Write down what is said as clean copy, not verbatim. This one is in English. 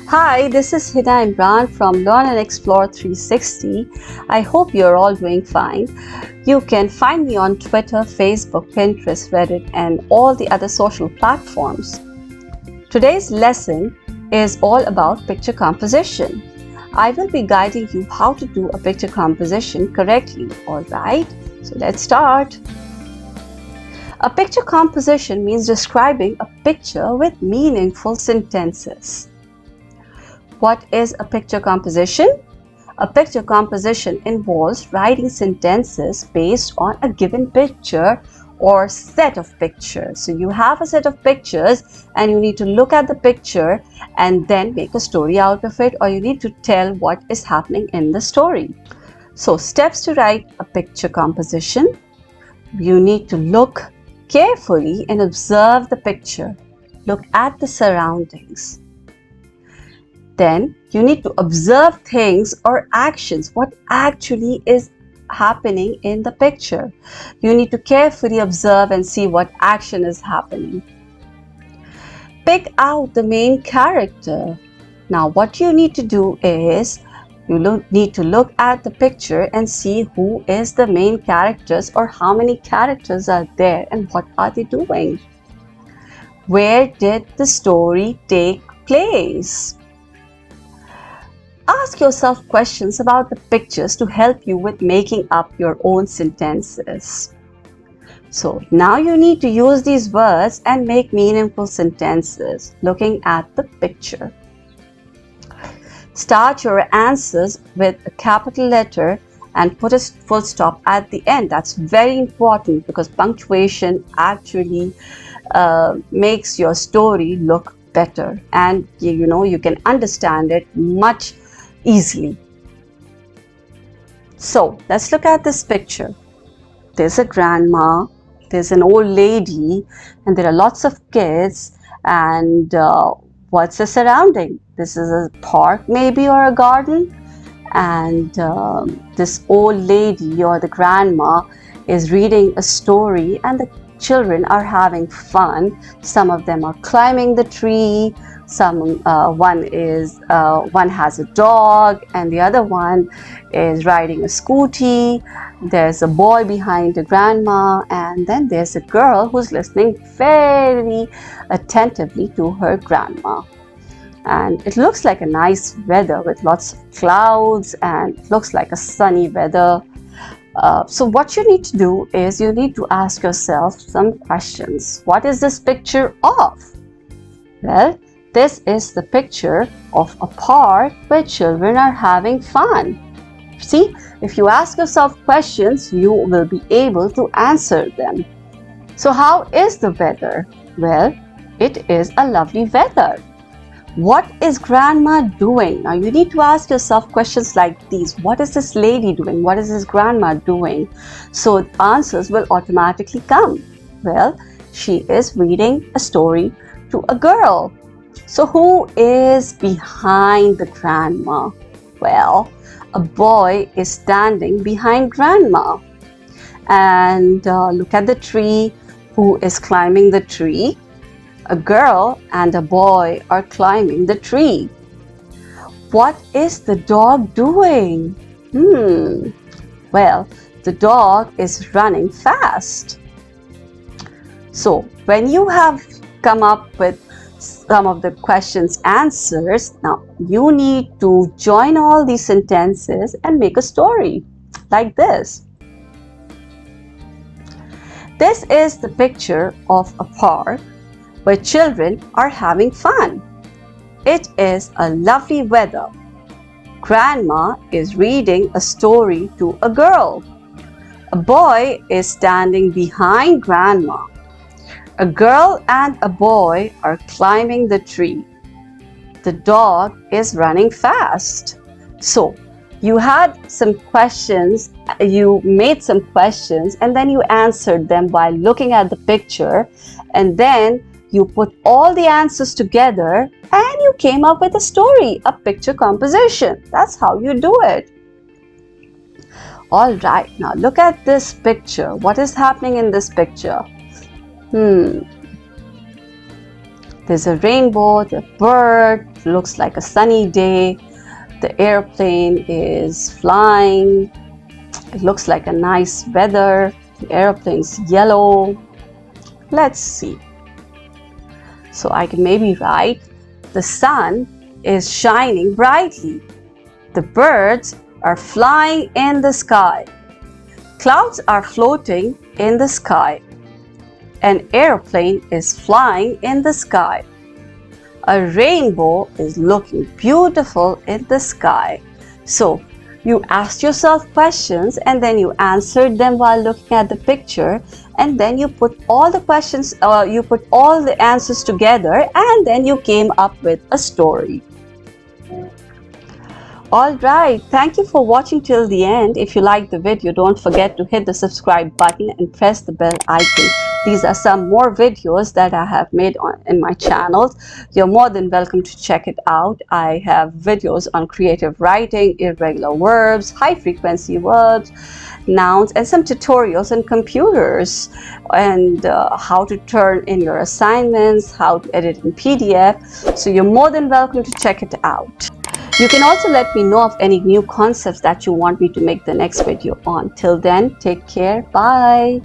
Hi, this is Hina Imran from Learn and Explore 360. I hope you're all doing fine. You can find me on Twitter, Facebook, Pinterest, Reddit, and all the other social platforms. Today's lesson is all about picture composition. I will be guiding you how to do a picture composition correctly, alright? So let's start. A picture composition means describing a picture with meaningful sentences. What is a picture composition? A picture composition involves writing sentences based on a given picture or set of pictures. So you have a set of pictures and you need to look at the picture and then make a story out of it, or you need to tell what is happening in the story. So steps to write a picture composition. You need to look carefully and observe the picture. Look at the surroundings. Then you need to observe things or actions, what actually is happening in the picture. You need to carefully observe and see what action is happening. Pick out the main character. Now what you need to do is you need to look at the picture and see who is the main characters or how many characters are there and what are they doing. Where did the story take place? Ask yourself questions about the pictures to help you with making up your own sentences. So now you need to use these words and make meaningful sentences looking at the picture. Start your answers with a capital letter and put a full stop at the end. That's very important because punctuation actually makes your story look better, and you can understand it much easily. So let's look at this picture. There's a grandma, there's an old lady, and there are lots of kids. And what's the surrounding? This is a park maybe, or a garden. And this old lady or the grandma is reading a story, and the children are having fun. Some of them are climbing the tree. One has a dog, and the other one is riding a scooty. There's a boy behind the grandma, and then there's a girl who's listening very attentively to her grandma. And it looks like a nice weather with lots of clouds, and it looks like a sunny weather. So what you need to do is you need to ask yourself some questions. What is this picture of? Well, this is the picture of a park where children are having fun. See, if you ask yourself questions, you will be able to answer them. So how is the weather? Well, it is a lovely weather. What is grandma doing? Now you need to ask yourself questions like these. What is this lady doing? What is this grandma doing? So answers will automatically come. Well, she is reading a story to a girl. So who is behind the grandma? Well, a boy is standing behind grandma. And look at the tree. Who is climbing the tree? A girl and a boy are climbing the tree. What is the dog doing? Well, the dog is running fast. So when you have come up with some of the questions' answers, now you need to join all these sentences and make a story like this. This is the picture of a park where children are having fun. It is a lovely weather. Grandma is reading a story to a girl. A boy is standing behind grandma. A girl and a boy are climbing the tree. The dog is running fast. So, you had some questions, you made some questions, and then you answered them by looking at the picture, and then you put all the answers together and you came up with a story, a picture composition. That's how you do it. All right, now look at this picture. What is happening in this picture? There's a rainbow, the bird, looks like a sunny day. The airplane is flying. It looks like a nice weather. The airplane's yellow. Let's see. So I can maybe write, the sun is shining brightly. The birds are flying in the sky. Clouds are floating in the sky. An airplane is flying in the sky. A rainbow is looking beautiful in the sky. So you asked yourself questions and then you answered them while looking at the picture, and then you put all the questions, you put all the answers together, and then you came up with a story. Alright, thank you for watching till the end. If you liked the video, don't forget to hit the subscribe button and press the bell icon. These are some more videos that I have made in my channels. You're more than welcome to check it out. I have videos on creative writing, irregular verbs, high frequency verbs, nouns, and some tutorials on computers, and how to turn in your assignments, how to edit in PDF. So you're more than welcome to check it out. You can also let me know of any new concepts that you want me to make the next video on. Till then, take care. Bye.